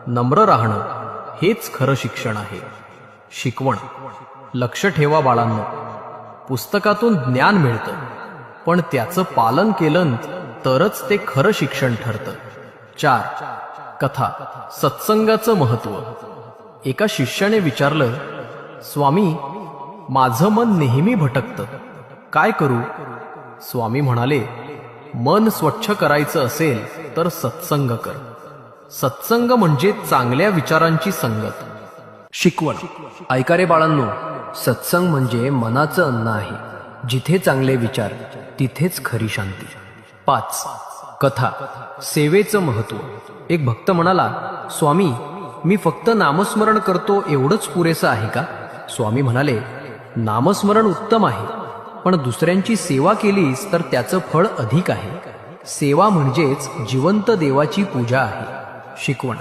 नम्र राहणं हेच खरं शिक्षण आहे. शिकवण. लक्ष ठेवा बाळांनो, पुस्तकातून ज्ञान मिळतं, पण त्याचं पालन केलं तरच ते खरं शिक्षण ठरतं. 4. कथा. सत्संगाचं महत्त्व. एका शिष्याने विचारलं, स्वामी, माझं मन नेहमी भटकतं, काय करू? स्वामी म्हणाले, मन स्वच्छ करायचं असेल तर सत्संग कर. सत्संग म्हणजे चांगल्या विचारांची संगत. शिकवण. ऐका रे बाळांनो, सत्संग म्हणजे मनाचं अन्न आहे. जिथे चांगले विचार तिथेच खरी शांती. 5. कथा. सेवेचं महत्त्व. एक भक्त म्हणाला, स्वामी, मी फक्त नामस्मरण करतो एवढंच पुरेसं आहे का? स्वामी म्हणाले, नामस्मरण उत्तम आहे, पण दुसऱ्यांची सेवा केलीस तर त्याचं फळ अधिक आहे. सेवा म्हणजेच जिवंत देवाची पूजा आहे. शिकवण.